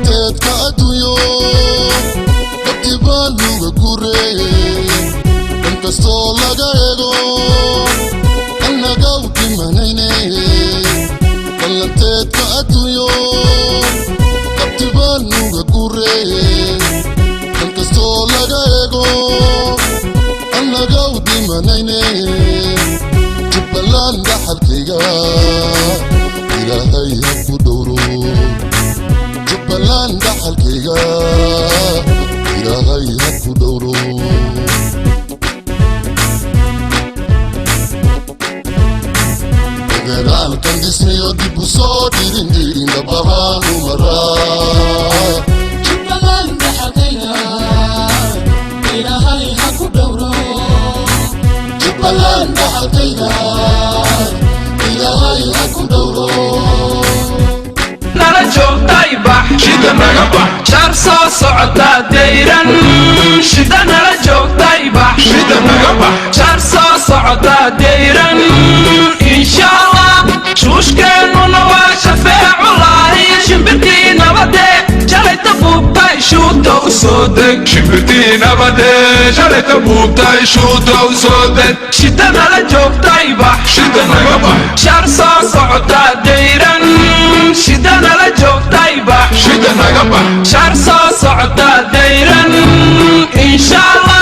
dhalanteed ka adduunyo dadkii baa nuga gureeyey dhan kastoo laga eego annaga u dhimanayne dhalanteed ka adduunyo dadkii baa nuga gureeyey dhan kastoo laga eego annaga u dhimanayne jubbaland dhaxalkayga ilaahay ha ku dhowro jubbaland dhaxalkayga ilaahay ha ku dhowro federaalkan dhismayo dib u soo dhirin dhabahaan u maraa jubbaland dhaxalkayga ilaahay ha ku dhowro jubbaland dhaxalkayga ilaahay ha ku dhowro nala joogtay bax shida naga bax shar soo socota deyran shida nala joogtay bax shida naga bax shar soo socota deyran insha Allah shuushkeennuna waa shafeecullaahi shimbirtii nabadee shalayta buubtay shuuta u soo deg shimbirtii nabadee shalayta buubtay shuuta u soo deg shida nala joogtay bax shida naga bax shar soo socota deyran shida nala joogtay bax shida naga bax shar soo socota deyran insha Allah